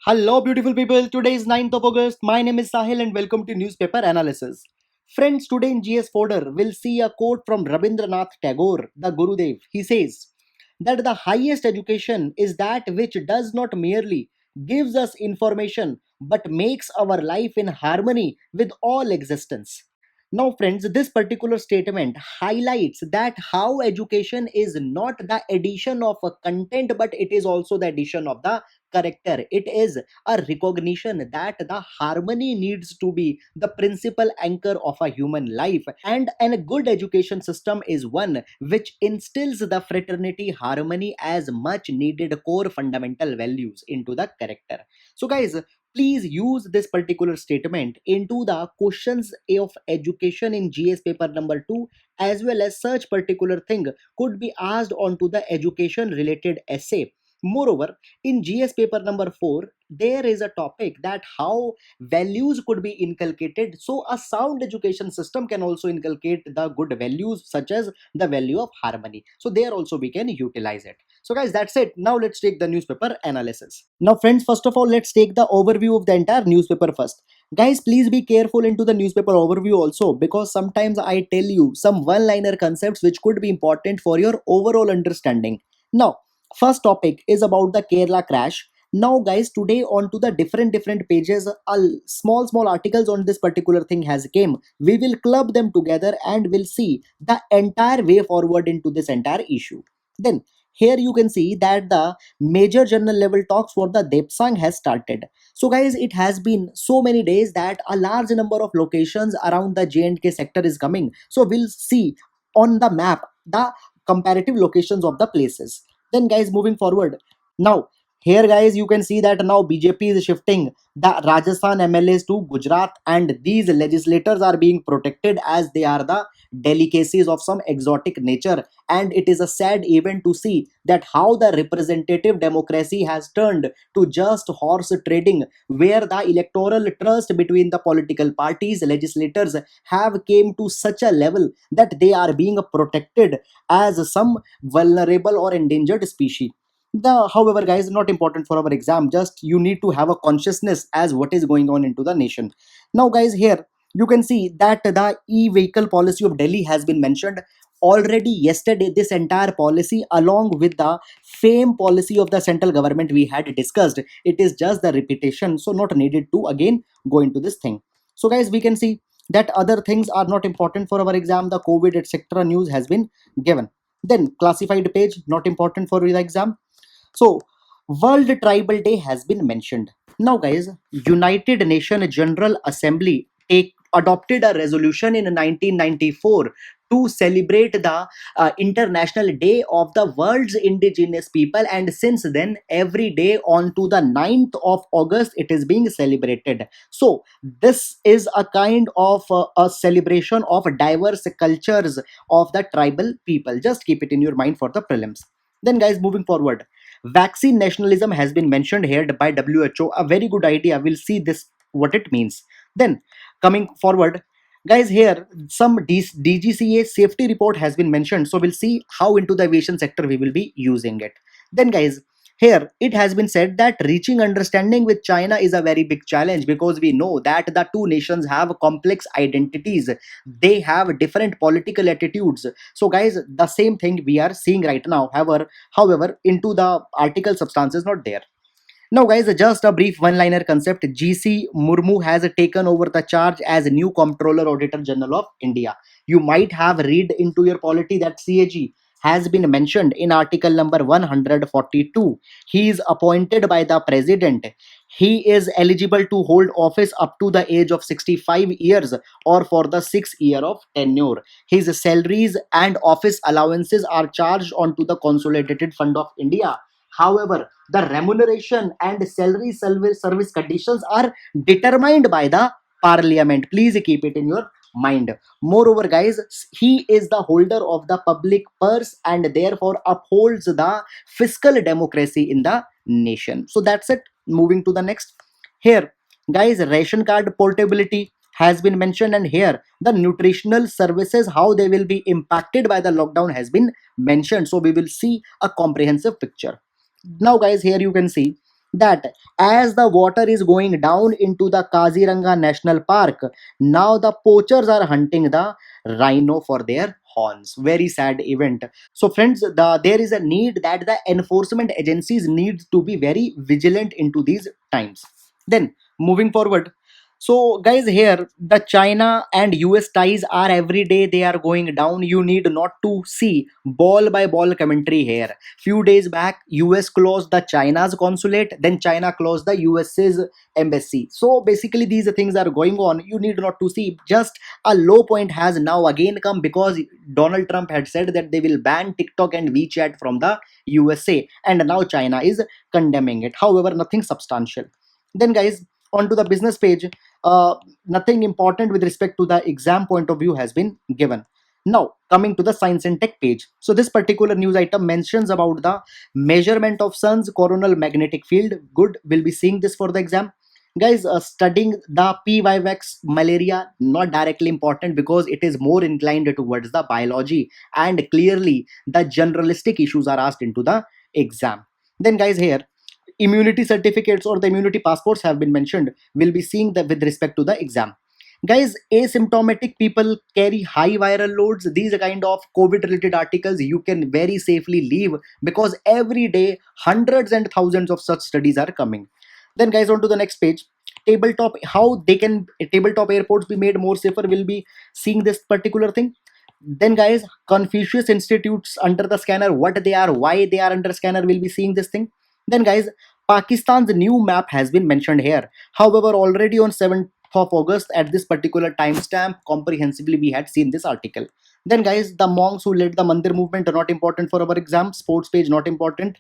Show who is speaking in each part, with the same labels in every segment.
Speaker 1: Hello, beautiful people. Today is 9th of August. My name is Sahil and welcome to Newspaper Analysis. Friends, today in GS Fodder, we'll see a quote from Rabindranath Tagore, the Gurudev. He says that the highest education is that which does not merely gives us information but makes our life in harmony with all existence. Now, friends, this particular statement highlights that how education is not the addition of a content, but it is also the addition of the character. It is a recognition that the harmony needs to be the principal anchor of a human life, and a good education system is one which instills the fraternity, harmony as much needed core fundamental values into the character. So guys, please use this particular statement into the questions of education in GS paper number 2, as well as such particular thing could be asked onto the education related essay. Moreover, in GS paper number 4, there is a topic that how values could be inculcated. So a sound education system can also inculcate the good values such as the value of harmony. So there also we can utilize it. So guys, that's it. Now let's take the newspaper analysis. Now friends, first of all, let's take the overview of the entire newspaper first. Guys, please be careful into the newspaper overview also, because sometimes I tell you some one-liner concepts which could be important for your overall understanding. Now, first topic is about the Kerala crash. Now guys, today on to the different pages, small articles on this particular thing has came. We will club them together and we'll see the entire way forward into this entire issue. Then here you can see that the major general level talks for the Depsang has started. So guys, it has been so many days that a large number of locations around the J&K sector is coming. So we'll see on the map the comparative locations of the places. Then guys, moving forward, now here guys, you can see that now BJP is shifting the Rajasthan MLAs to Gujarat, and these legislators are being protected as they are the delicacies of some exotic nature. And it is a sad event to see that how the representative democracy has turned to just horse trading, where the electoral trust between the political parties, legislators have came to such a level that they are being protected as some vulnerable or endangered species. The however guys, not important for our exam, just you need to have a consciousness as what is going on into the nation. Now guys, here you can see that the e-vehicle policy of Delhi has been mentioned already yesterday. This entire policy along with the fame policy of the central government we had discussed, it is just the repetition, so not needed to again go into this thing. So guys, we can see that other things are not important for our exam. The COVID etc news has been given. Then classified page, not important for the exam. So, World Tribal Day has been mentioned. Now, guys, United Nations General Assembly adopted a resolution in 1994 to celebrate the International Day of the World's Indigenous People, and since then, every day on to the 9th of August, it is being celebrated. So, this is a kind of a celebration of diverse cultures of the tribal people. Just keep it in your mind for the prelims. Then, guys, moving forward, vaccine nationalism has been mentioned here by WHO. A very good idea. We'll see this what it means. Then coming forward, guys, here some DGCA safety report has been mentioned. So we'll see how into the aviation sector we will be using it. Then guys, here it has been said that reaching understanding with China is a very big challenge, because we know that the two nations have complex identities. They have different political attitudes. So guys, the same thing we are seeing right now. However, into the article substance is not there. Now, guys, just a brief one-liner concept. GC Murmu has taken over the charge as new Comptroller Auditor General of India. You might have read into your polity that CAG has been mentioned in article number 142. He is appointed by the president. He is eligible to hold office up to the age of 65 years or for the 6 year of tenure. His salaries and office allowances are charged onto the Consolidated Fund of India. However, the remuneration and salary service conditions are determined by the parliament. Please keep it in your mind. Moreover, guys, he is the holder of the public purse and therefore upholds the fiscal democracy in the nation. So that's it. Moving to the next. Here, guys, ration card portability has been mentioned, and here the nutritional services, how they will be impacted by the lockdown, has been mentioned. So we will see a comprehensive picture. Now guys, here you can see that as the water is going down into the Kaziranga National Park, now the poachers are hunting the rhino for their horns. Very sad event. So friends, there is a need that the enforcement agencies need to be very vigilant into these times. Then moving forward, so guys, here the China and US ties are every day they are going down. You need not to see ball by ball commentary here. Few days back, US closed the China's consulate, then China closed the US's embassy. So basically these things are going on. You need not to see. Just a low point has now again come because Donald Trump had said that they will ban TikTok and WeChat from the USA, and now China is condemning it. However, nothing substantial. Then guys, onto the business page, nothing important with respect to the exam point of view has been given. Now coming to the science and tech page, so this particular news item mentions about the measurement of sun's coronal magnetic field. Good, we'll be seeing this for the exam. Guys, studying the PYVX malaria not directly important because it is more inclined towards the biology, and clearly the generalistic issues are asked into the exam. Then guys, here immunity certificates or the immunity passports have been mentioned. We'll be seeing that with respect to the exam. Guys, asymptomatic people carry high viral loads. These are kind of COVID related articles you can very safely leave because every day hundreds and thousands of such studies are coming. Then guys, on to the next page. Tabletop, how they can tabletop airports be made more safer. We'll be seeing this particular thing. Then guys, Confucius institutes under the scanner, what they are, why they are under scanner, we'll be seeing this thing. Then guys, Pakistan's new map has been mentioned here. However, already on 7th of August at this particular timestamp, comprehensively we had seen this article. Then guys, the monks who led the Mandir movement are not important for our exam. Sports page not important.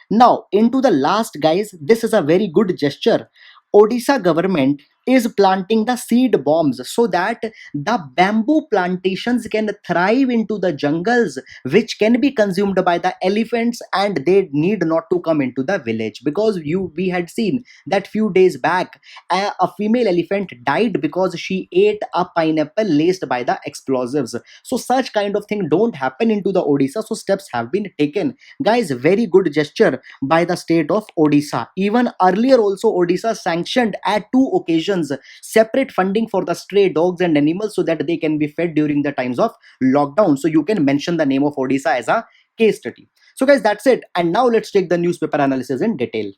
Speaker 1: Now, into the last, guys, this is a very good gesture. Odisha government is planting the seed bombs so that the bamboo plantations can thrive into the jungles, which can be consumed by the elephants, and they need not to come into the village because you we had seen that few days back a female elephant died because she ate a pineapple laced by the explosives. So such kind of thing don't happen into the Odisha. So steps have been taken. Guys, very good gesture by the state of Odisha. Even earlier also Odisha sanctioned at two occasions separate funding for the stray dogs and animals so that they can be fed during the times of lockdown. So you can mention the name of Odisha as a case study. So guys, that's it. And now let's take the newspaper analysis in detail.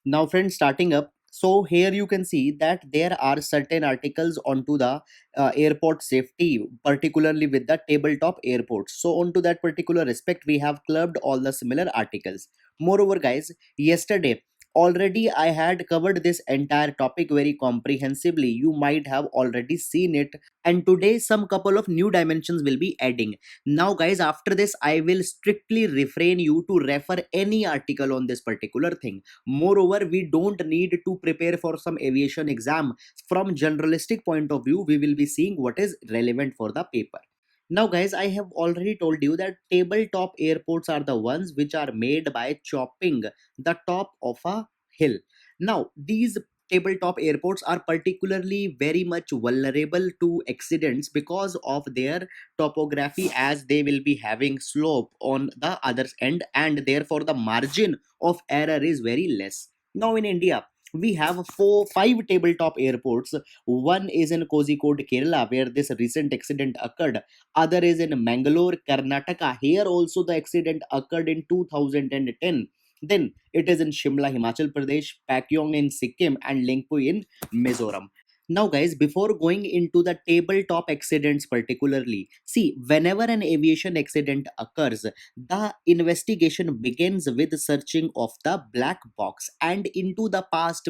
Speaker 1: Now friends, starting up, so here you can see that there are certain articles onto the airport safety, particularly with the tabletop airports. So onto that particular respect we have clubbed all the similar articles. Moreover guys, yesterday already I had covered this entire topic very comprehensively. You might have already seen it, and today some couple of new dimensions will be adding. Now guys, after this I will strictly refrain you to refer any article on this particular thing. Moreover, we don't need to prepare for some aviation exam. From generalistic point of view, we will be seeing what is relevant for the paper. Now guys, I have already told you that tabletop airports are the ones which are made by chopping the top of a hill. Now these tabletop airports are particularly very much vulnerable to accidents because of their topography, as they will be having slope on the other end, and therefore the margin of error is very less. Now in India, we have five tabletop airports. One is in Kozhikode, Kerala, where this recent accident occurred. Other is in Mangalore, Karnataka. Here also the accident occurred in 2010. Then it is in Shimla, Himachal Pradesh, Pakyong in Sikkim, and Lingpui in Mizoram. Now, guys, before going into the tabletop accidents particularly, see, whenever an aviation accident occurs, the investigation begins with searching of the black box. And into the past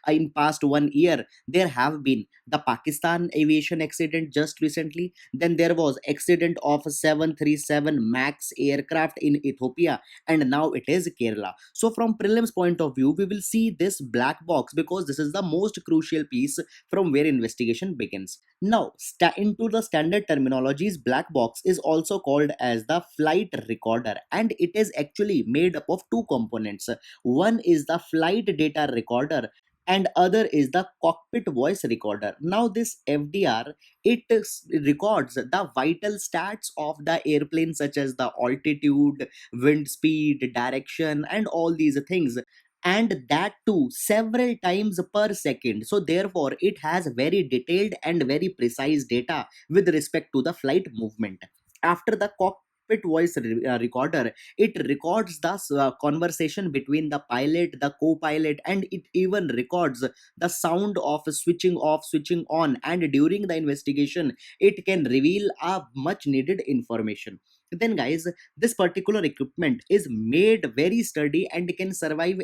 Speaker 1: in past 1 year, there have been the Pakistan aviation accident just recently. Then there was accident of 737 Max aircraft in Ethiopia, and now it is Kerala. So from prelims point of view, we will see this black box because this is the most crucial piece from where investigation begins. Now, into the standard terminologies, black box is also called as the flight recorder, and it is actually made up of two components. One is the flight data recorder, and other is the cockpit voice recorder. Now this FDR, records the vital stats of the airplane, such as the altitude, wind speed, direction, and all these things, and that too several times per second. So therefore it has very detailed and very precise data with respect to the flight movement. After the cockpit voice recorder, it records the conversation between the pilot, the co-pilot, and it even records the sound of switching off, switching on, and during the investigation it can reveal a much needed information. Then guys, this particular equipment is made very sturdy and can survive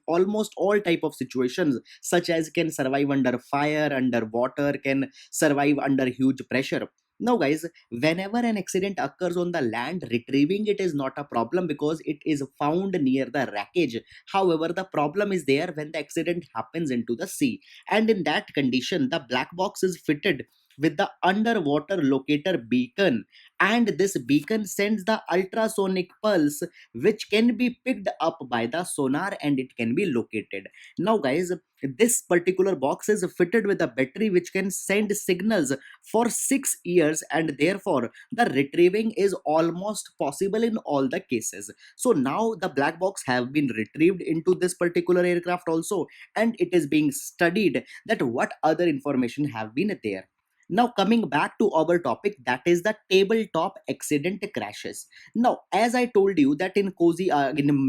Speaker 1: almost all type of situations, such as can survive under fire, under water, can survive under huge pressure. Now guys, whenever an accident occurs on the land, retrieving it is not a problem because it is found near the wreckage. However, the problem is there when the accident happens into the sea, and in that condition the black box is fitted with the underwater locator beacon, and this beacon sends the ultrasonic pulse which can be picked up by the sonar and it can be located. Now guys, this particular box is fitted with a battery which can send signals for 6 years, and therefore the retrieving is almost possible in all the cases. So now the black box have been retrieved into this particular aircraft also, and it is being studied that what other information have been there. Now coming back to our topic, that is the tabletop accident crashes. Now as I told you that in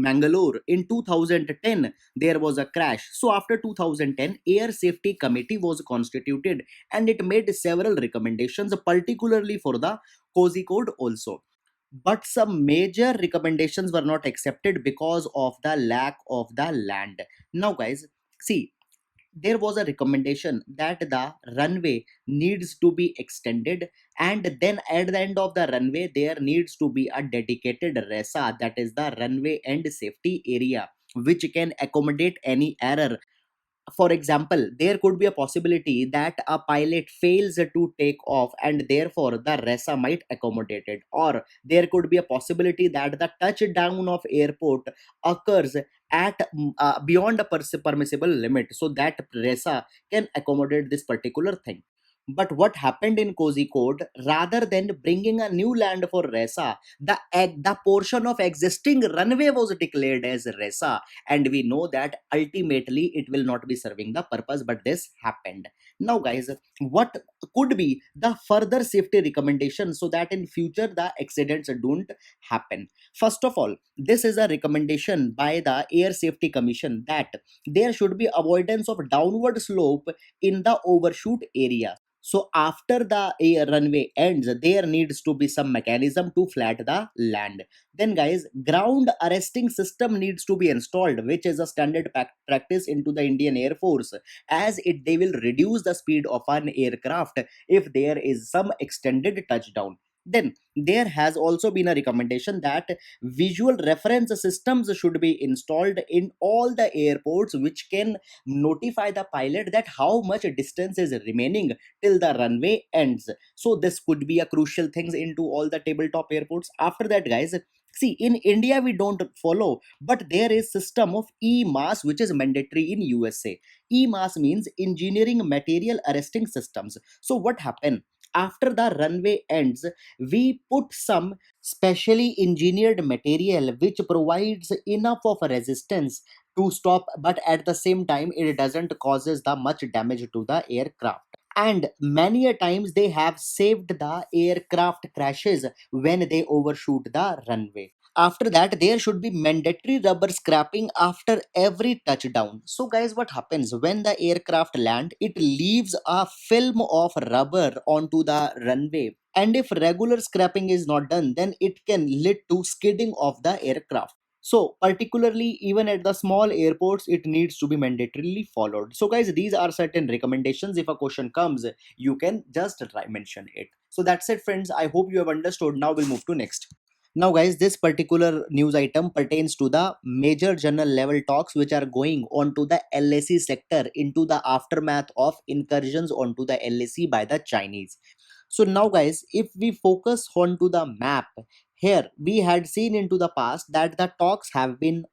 Speaker 1: Mangalore in 2010 there was a crash. So after 2010 air safety committee was constituted, and it made several recommendations particularly for the Kozhikode also. But some major recommendations were not accepted because of the lack of the land. Now guys, see, there was a recommendation that the runway needs to be extended, and then at the end of the runway there needs to be a dedicated RESA, that is the runway end safety area, which can accommodate any error. For example, there could be a possibility that a pilot fails to take off and therefore the RESA might accommodate it, or there could be a possibility that the touchdown of airport occurs at beyond a permissible limit, so that RESA can accommodate this particular thing. But what happened in Kozhikode, rather than bringing a new land for RESA, the portion of existing runway was declared as RESA, and we know that ultimately it will not be serving the purpose, but this happened. Now guys, what could be the further safety recommendations so that in future the accidents don't happen? First of all, this is a recommendation by the Air Safety Commission that there should be avoidance of downward slope in the overshoot area. So after the runway ends, there needs to be some mechanism to flat the land. Then guys, ground arresting system needs to be installed, which is a standard practice into the Indian Air Force, as they will reduce the speed of an aircraft if there is some extended touchdown. Then there has also been a recommendation that visual reference systems should be installed in all the airports, which can notify the pilot that how much distance is remaining till the runway ends. So this could be a crucial things into all the tabletop airports. After that guys, see, in India we don't follow, but there is system of EMAS which is mandatory in USA. EMAS means engineering material arresting systems. So what happened after the runway ends, we put some specially engineered material which provides enough of a resistance to stop, but at the same time it doesn't causes the much damage to the aircraft, and many a times they have saved the aircraft crashes when they overshoot the runway. After that, there should be mandatory rubber scrapping after every touchdown. So guys, what happens when the aircraft land, it leaves a film of rubber onto the runway, and if regular scrapping is not done, then it can lead to skidding of the aircraft. So particularly even at the small airports, it needs to be mandatorily followed. So guys, these are certain recommendations. If a question comes, you can just try mention it. So that's it friends, I hope you have understood. Now we'll move to next. Now guys, this particular news item pertains to the major general level talks which are going on to the LAC sector into the aftermath of incursions onto the LAC by the Chinese. So now guys, if we focus on to the map, here we had seen into the past that the talks have been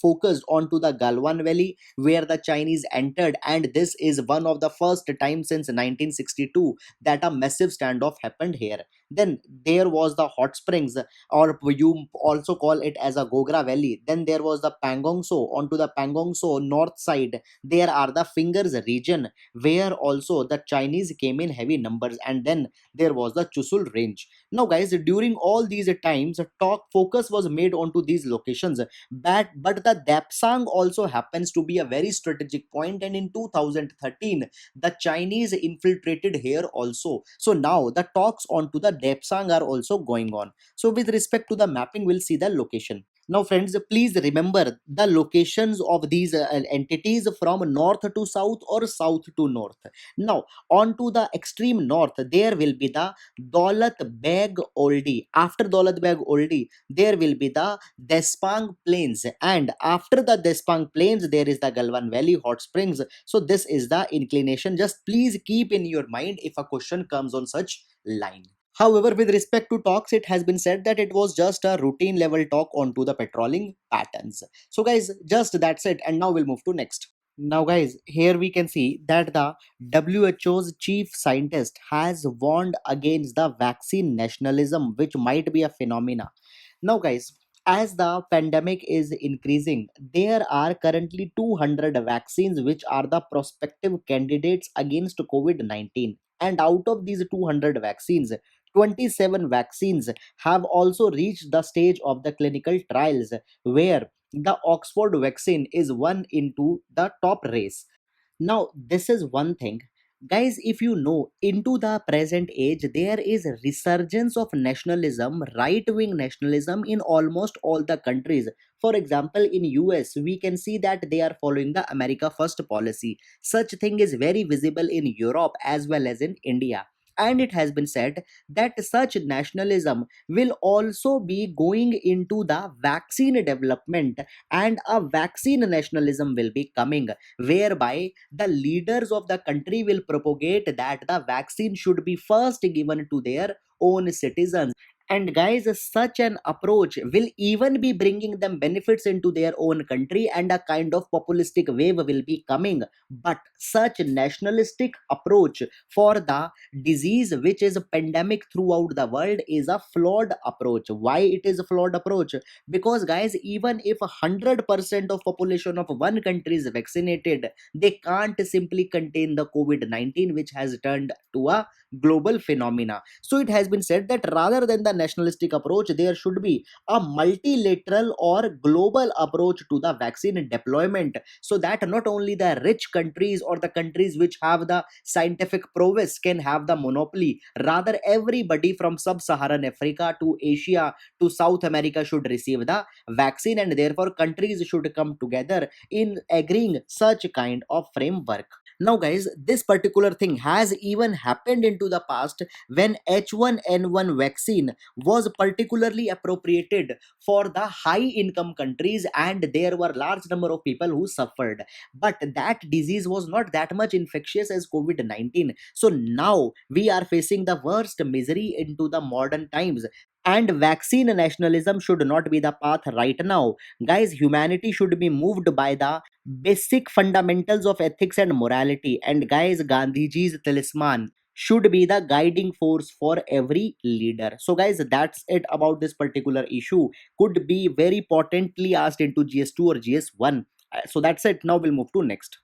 Speaker 1: focused onto the Galwan Valley where the Chinese entered, and this is one of the first time since 1962 that a massive standoff happened here. Then there was the hot springs, or you also call it as a Gogra Valley. Then there was the Pangong So. Onto the Pangong So north side there are the Fingers region where also the Chinese came in heavy numbers, and then there was the Chusul range. Now guys, during all these times talk focus was made onto these locations, but the Dapsang also happens to be a very strategic point, and in 2013 the Chinese infiltrated here also. So now the talks onto the Dapsang are also going on. So with respect to the mapping, we'll see the location. Now friends, please remember the locations of these entities from north to south or south to north. Now onto the extreme north there will be the Daulat Beg Oldie. After Daulat Beg Oldie there will be the Despang Plains, and after the Despang Plains there is the Galwan Valley hot springs. So this is the inclination. Just please keep in your mind if a question comes on such line. However, with respect to talks, it has been said that it was just a routine level talk onto the patrolling patterns. So guys, just that's it, and now we'll move to next. Now guys, here we can see that the WHO's chief scientist has warned against the vaccine nationalism, which might be a phenomena. Now guys, as the pandemic is increasing, there are currently 200 vaccines which are the prospective candidates against COVID-19. And out of these 200 vaccines, 27 vaccines have also reached the stage of the clinical trials, where the Oxford vaccine is one into the top race. Now, this is one thing. Guys, if you know, into the present age, there is a resurgence of nationalism, right-wing nationalism in almost all the countries. For example, in US, we can see that they are following the America First policy. Such thing is very visible in Europe as well as in India. And it has been said that such nationalism will also be going into the vaccine development, and a vaccine nationalism will be coming, whereby the leaders of the country will propagate that the vaccine should be first given to their own citizens. And guys, such an approach will even be bringing them benefits into their own country, and a kind of populistic wave will be coming. But such nationalistic approach for the disease which is a pandemic throughout the world is a flawed approach. Why it is a flawed approach? Because guys, even if 100% of population of one country is vaccinated, they can't simply contain the COVID-19, which has turned to a global phenomena. So it has been said that rather than the nationalistic approach, there should be a multilateral or global approach to the vaccine deployment, so that not only the rich countries or the countries which have the scientific prowess can have the monopoly, rather everybody from sub-Saharan Africa to Asia to South America should receive the vaccine, and therefore countries should come together in agreeing such kind of framework. Now guys, this particular thing has even happened into the past when H1N1 vaccine was particularly appropriated for the high income countries, and there were large number of people who suffered, but that disease was not that much infectious as COVID-19. So now we are facing the worst misery into the modern times, and vaccine nationalism should not be the path right now. Guys, humanity should be moved by the basic fundamentals of ethics and morality. And guys, Gandhiji's talisman should be the guiding force for every leader. So guys, that's it about this particular issue. Could be very potently asked into GS2 or GS1. So that's it. Now we'll move to next.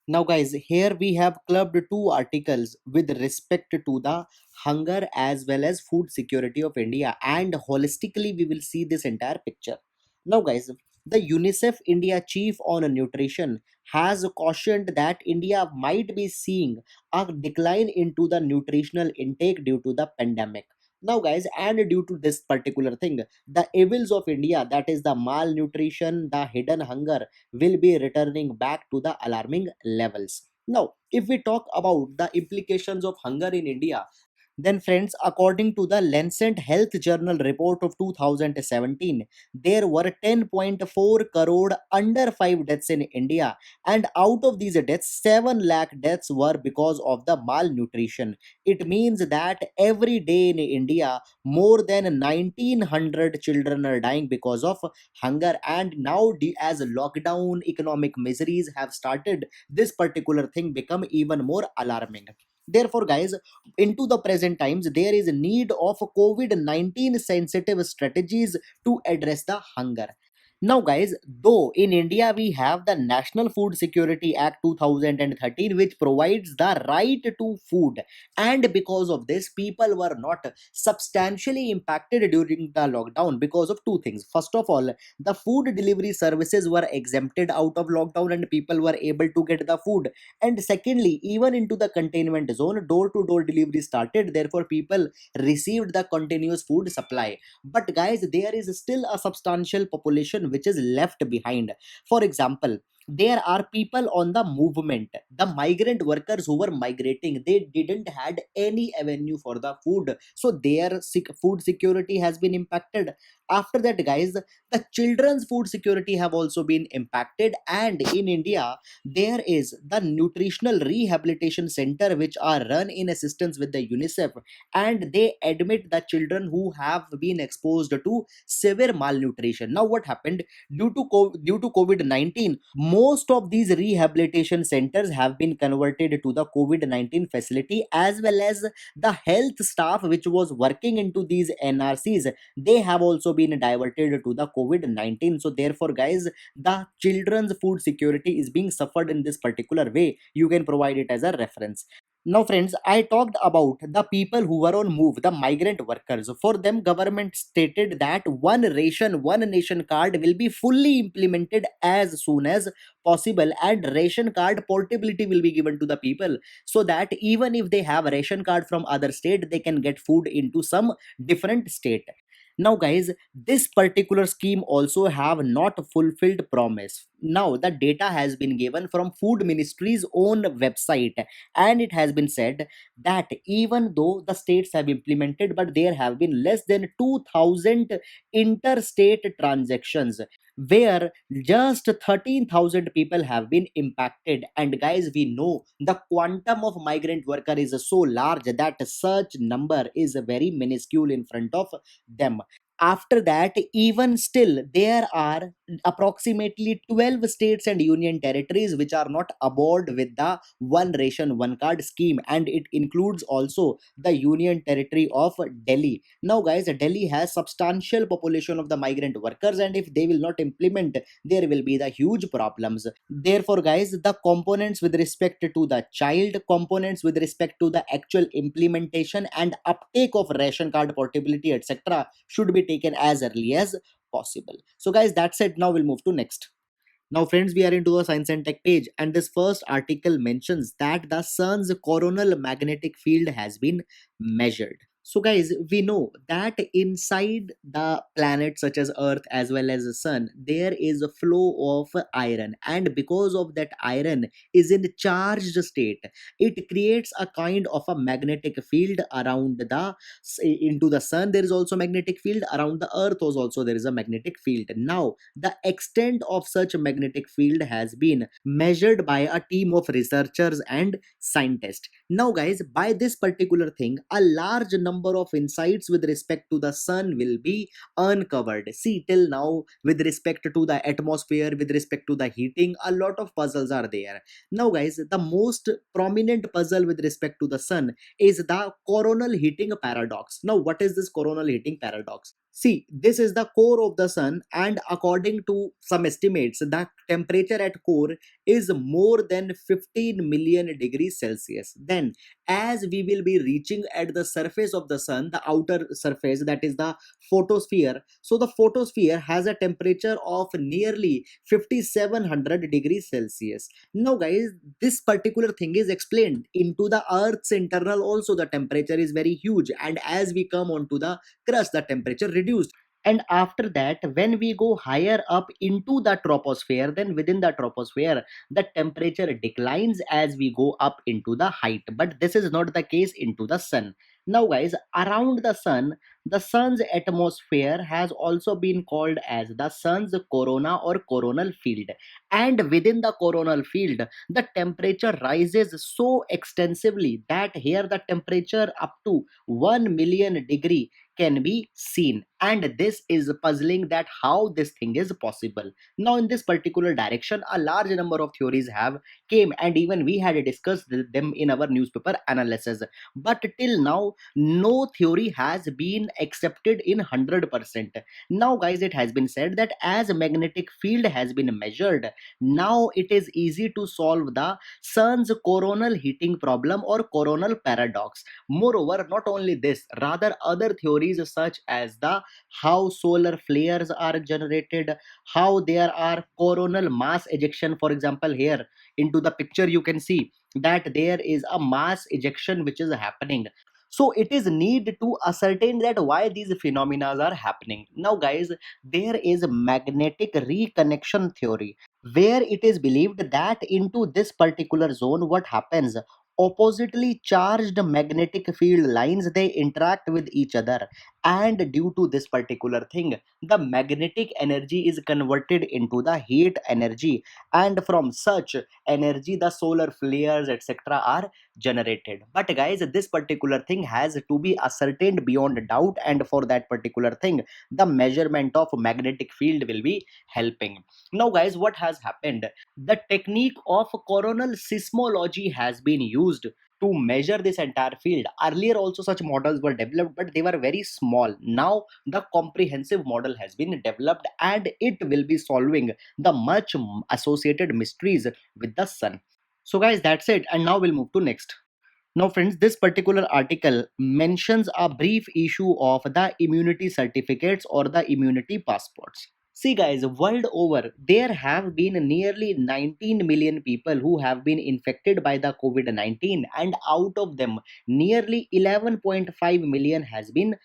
Speaker 1: Now guys, here we have clubbed two articles with respect to the hunger as well as food security of India, and holistically we will see this entire picture. Now guys, the UNICEF India chief on nutrition has cautioned that India might be seeing a decline into the nutritional intake due to the pandemic. Now guys, and due to this particular thing, the evils of India, that is the malnutrition, the hidden hunger, will be returning back to the alarming levels. Now, if we talk about the implications of hunger in India, Then, friends, according to the Lancet Health Journal report of 2017, there were 10.4 crore under 5 deaths in India, and out of these deaths, 7 lakh deaths were because of the malnutrition. It means that every day in India, more than 1900 children are dying because of hunger. And now, as lockdown economic miseries have started, this particular thing become even more alarming. Therefore, guys, into the present times, there is a need of COVID-19 sensitive strategies to address the hunger. Now, guys, though in India we have the National Food Security Act 2013, which provides the right to food, and because of this, people were not substantially impacted during the lockdown because of two things. First of all, the food delivery services were exempted out of lockdown, and people were able to get the food. And secondly, even into the containment zone, door to door delivery started, therefore, people received the continuous food supply. But guys, there is still a substantial population which is left behind. For example, there are people on the movement, the migrant workers who were migrating, they didn't had any avenue for the food, so their food security has been impacted. After that, guys, the children's food security have also been impacted. And in India, there is the nutritional rehabilitation center which are run in assistance with the UNICEF, and they admit the children who have been exposed to severe malnutrition. Now, what happened due to COVID-19? Most of these rehabilitation centers have been converted to the COVID-19 facility, as well as the health staff which was working into these NRCs. They have also been diverted to the COVID-19. So, therefore, guys, the children's food security is being suffered in this particular way. You can provide it as a reference. Now, friends, I talked about the people who were on move, the migrant workers. For them, government stated that one ration, one nation card will be fully implemented as soon as possible, and ration card portability will be given to the people, so that even if they have a ration card from other state, they can get food into some different state. Now, guys, this particular scheme also have not fulfilled promise. Now, the data has been given from Food Ministry's own website, and it has been said that even though the states have implemented, but there have been less than 2000 interstate transactions, where just 13,000 people have been impacted. And guys, we know the quantum of migrant worker is so large that such number is very minuscule in front of them. After that, even still, there are approximately 12 states and union territories which are not aboard with the one ration one card scheme, and it includes also the union territory of Delhi. Now, guys, Delhi has substantial population of the migrant workers, and if they will not implement, there will be the huge problems. Therefore, guys, the components with respect to the child, components with respect to the actual implementation and uptake of ration card portability, etc., should be taken as early as possible. So, guys, that's it. Now we'll move to next. Now, friends, we are into the science and tech page, and this first article mentions that the sun's coronal magnetic field has been measured. So, guys, we know that inside the planets such as Earth as well as the sun, there is a flow of iron, and because of that iron is in charged state, it creates a kind of a magnetic field around the into the sun. There is also magnetic field around the Earth. Also, there is a magnetic field. Now, the extent of such magnetic field has been measured by a team of researchers and scientists. Now, guys, by this particular thing, a large number of insights with respect to the sun will be uncovered. See, till now, with respect to the atmosphere, with respect to the heating, a lot of puzzles are there. Now, guys, the most prominent puzzle with respect to the sun is the coronal heating paradox. Now, what is this coronal heating paradox? See, this is the core of the sun, and according to some estimates, the temperature at core is more than 15 million degrees Celsius. Then, as we will be reaching at the surface of the sun, the outer surface, that is the photosphere. So, the photosphere has a temperature of nearly 5700 degrees Celsius. Now, guys, this particular thing is explained into the Earth's internal. Also, the temperature is very huge, and as we come onto the crust, the temperature reduced. And after that, when we go higher up into the troposphere, then within the troposphere, the temperature declines as we go up into the height. But this is not the case into the sun. Now, guys, around the sun's atmosphere has also been called as the sun's corona or coronal field. And within the coronal field, the temperature rises so extensively that here the temperature up to 1 million degree can be seen. And this is puzzling that how this thing is possible. Now, in this particular direction, a large number of theories have came, and even we had discussed them in our newspaper analysis. But till now, no theory has been accepted in 100%. Now, guys, it has been said that as a magnetic field has been measured, now it is easy to solve the sun's coronal heating problem or coronal paradox. Moreover, not only this, rather other theories such as the how solar flares are generated, how there are coronal mass ejection. For example, here into the picture you can see that there is a mass ejection which is happening. So it is need to ascertain that why these phenomena are happening. Now, guys, there is magnetic reconnection theory where it is believed that into this particular zone what happens, oppositely charged magnetic field lines they interact with each other, and due to this particular thing the magnetic energy is converted into the heat energy, and from such energy the solar flares etc are generated. But guys, this particular thing has to be ascertained beyond doubt, and for that particular thing the measurement of magnetic field will be helping. Now, guys, what has happened, the technique of coronal seismology has been used to measure this entire field. Earlier also such models were developed, but they were very small. Now the comprehensive model has been developed, and it will be solving the much associated mysteries with the sun. So, guys, that's it, and now we'll move to next. Now, friends, this particular article mentions a brief issue of the immunity certificates or the immunity passports. See, guys, world over, there have been nearly 19 million people who have been infected by the COVID 19, and out of them, nearly 11.5 million has been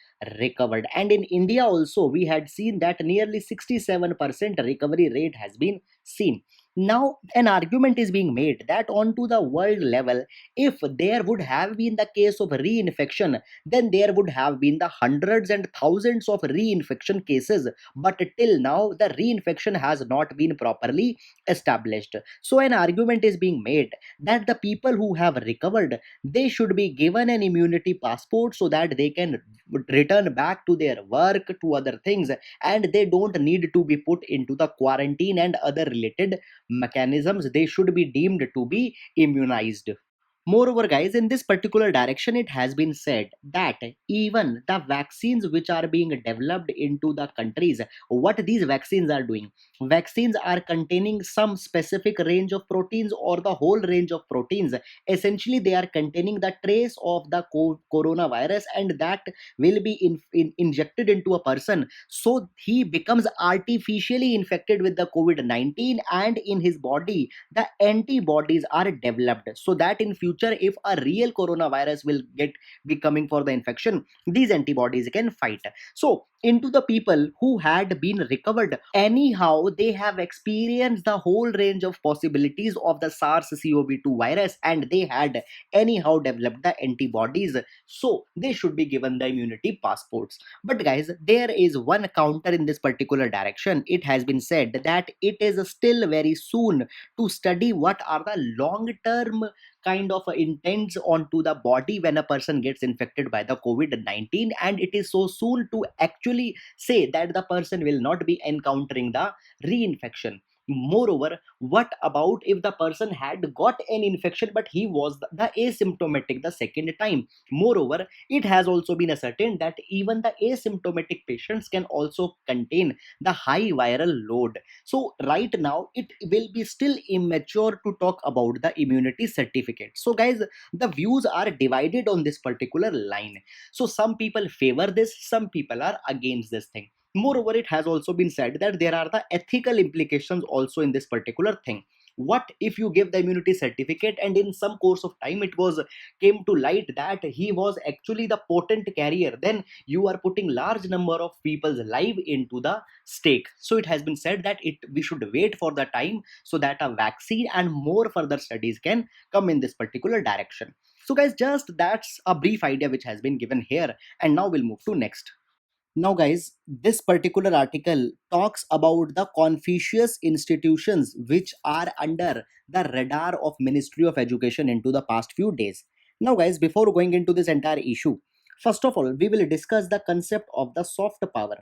Speaker 1: recovered. And in India, also, we had seen that nearly 67% recovery rate has been seen. Now, an argument is being made that onto the world level, if there would have been the case of reinfection, then there would have been the hundreds and thousands of reinfection cases. But till now, the reinfection has not been properly established. So, an argument is being made that the people who have recovered, they should be given an immunity passport so that they can return back to their work, to other things, and they don't need to be put into the quarantine and other related mechanisms. They should be deemed to be immunized. Moreover, guys, in this particular direction, it has been said that even the vaccines which are being developed into the countries, what these vaccines are doing, vaccines are containing some specific range of proteins or the whole range of proteins. Essentially, they are containing the trace of the coronavirus, and that will be injected into a person. So he becomes artificially infected with the COVID 19, and in his body, the antibodies are developed so that in future if a real coronavirus will be coming for the infection, these antibodies can fight. So into the people who had been recovered, anyhow they have experienced the whole range of possibilities of the SARS-CoV-2 virus, and they had anyhow developed the antibodies, so they should be given the immunity passports. But guys, there is one counter in this particular direction. It has been said that it is still very soon to study what are the long term kind of intents onto the body when a person gets infected by the COVID 19, and it is so soon to actually say that the person will not be encountering the reinfection. Moreover, what about if the person had got an infection but he was the asymptomatic the second time? Moreover, it has also been ascertained that even the asymptomatic patients can also contain the high viral load. So right now it will be still immature to talk about the immunity certificate. So, guys, the views are divided on this particular line. So some people favor this, some people are against this thing. Moreover, it has also been said that there are the ethical implications also in this particular thing. What if you give the immunity certificate and in some course of time it was came to light that he was actually the potent carrier? Then you are putting large number of people's life into the stake. So it has been said that we should wait for the time so that a vaccine and more further studies can come in this particular direction. So guys, just that's a brief idea which has been given here, and now we'll move to next. Now guys, this particular article talks about the Confucius institutions which are under the radar of Ministry of Education into the past few days. Now guys, before going into this entire issue, first of all, we will discuss the concept of the soft power.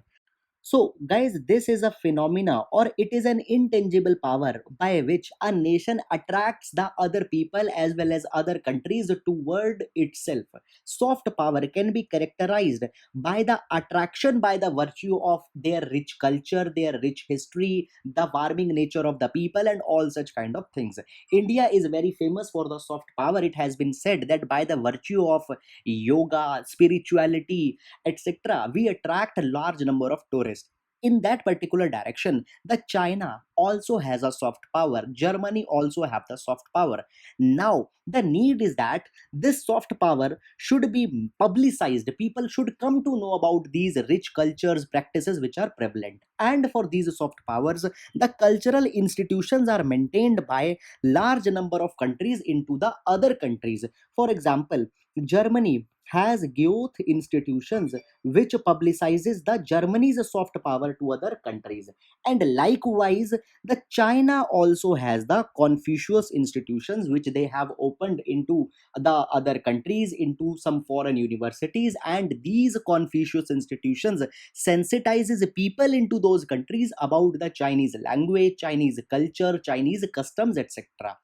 Speaker 1: So, guys, this is a phenomena or it is an intangible power by which a nation attracts the other people as well as other countries toward itself. Soft power can be characterized by the attraction by the virtue of their rich culture, their rich history, the warming nature of the people, and all such kind of things. India is very famous for the soft power. It has been said that by the virtue of yoga, spirituality, etc., we attract a large number of tourists. In that particular direction, the China also has a soft power. Germany also have the soft power. Now the need is that this soft power should be publicized. People should come to know about these rich cultures, practices which are prevalent. And for these soft powers, the cultural institutions are maintained by large number of countries into the other countries. For example, Germany has Goethe institutions which publicizes the Germany's soft power to other countries. And likewise, the China also has the Confucius institutions which they have opened into the other countries, into some foreign universities, and these Confucius institutions sensitizes people into those countries about the Chinese language, Chinese culture, Chinese customs, etc.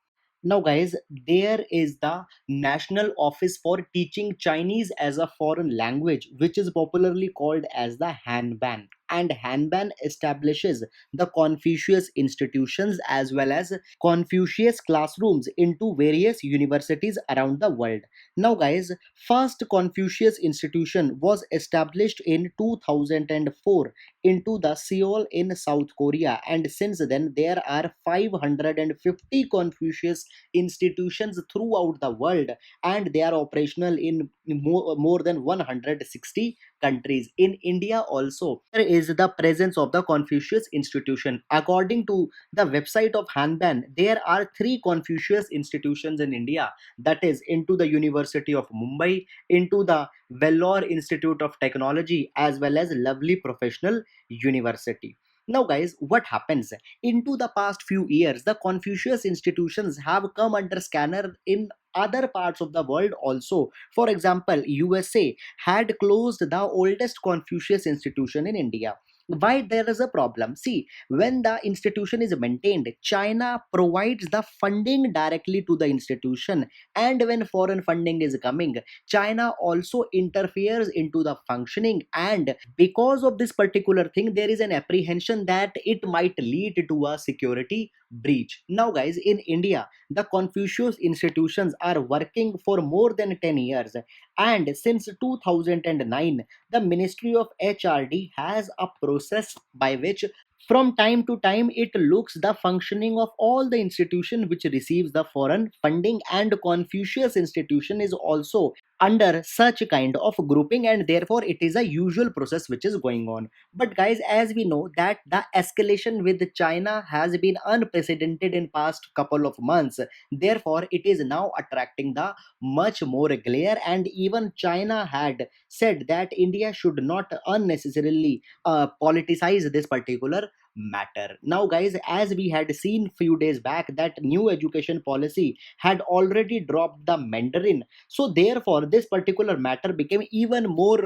Speaker 1: Now, guys, there is the National Office for Teaching Chinese as a Foreign Language, which is popularly called as the Hanban. And Hanban establishes the Confucius institutions as well as Confucius classrooms into various universities around the world. Now, guys, first Confucius institution was established in 2004 into the Seoul in South Korea, and since then there are 550 Confucius institutions throughout the world, and they are operational in more than 160 countries. In India also there is the presence of the Confucius institution. According to the website of Hanban, there are three Confucius institutions in India, that is into the University of Mumbai, into the Vellore Institute of Technology, as well as Lovely Professional University. Now guys, what happens into the past few years, the Confucius institutions have come under scanner in other parts of the world also. For example, USA had closed the oldest Confucius institution in India. Why there is a problem? See, when the institution is maintained, China provides the funding directly to the institution, and when foreign funding is coming, China also interferes into the functioning, and because of this particular thing, there is an apprehension that it might lead to a security breach. Now guys, in India, the Confucius institutions are working for more than 10 years, and since 2009 the Ministry of HRD has a process by which from time to time it looks the functioning of all the institution which receives the foreign funding, and Confucius institution is also under such kind of grouping, and therefore it is a usual process which is going on. But guys, as we know that the escalation with China has been unprecedented in past couple of months, therefore it is now attracting the much more glare, and even China had said that India should not unnecessarily politicize this particular matter. Now guys, as we had seen few days back that new education policy had already dropped the Mandarin, so therefore this particular matter came even more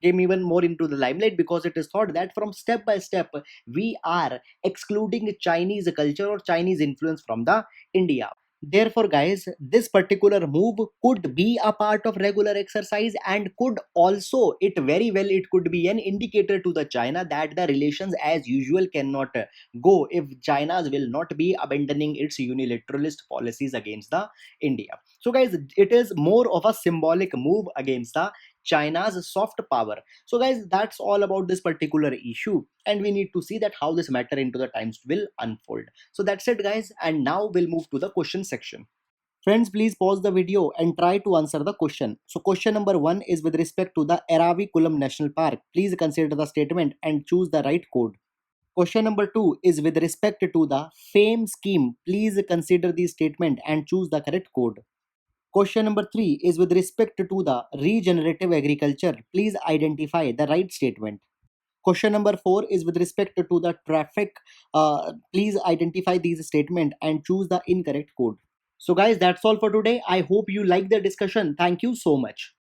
Speaker 1: into the limelight, because it is thought that from step by step we are excluding Chinese culture or Chinese influence from the India. Therefore guys, this particular move could be a part of regular exercise, and could also, it very well, it could be an indicator to the China that the relations as usual cannot go if China will not be abandoning its unilateralist policies against the India. So guys, it is more of a symbolic move against the China's soft power. So guys, that's all about this particular issue, and we need to see that how this matter into the times will unfold. So that's it guys, and now we'll move to the question section. Friends, please pause the video and try to answer the question. So question number 1 is with respect to the Eraviculam National Park. Please consider the statement and choose the right code. Question number 2 is with respect to the FAME scheme. Please consider the statement and choose the correct code. Question number 3 is with respect to the regenerative agriculture. Please identify the right statement. Question number 4 is with respect to the traffic. Please identify these statement and choose the incorrect code. So guys, that's all for today. I hope you like the discussion. Thank you so much.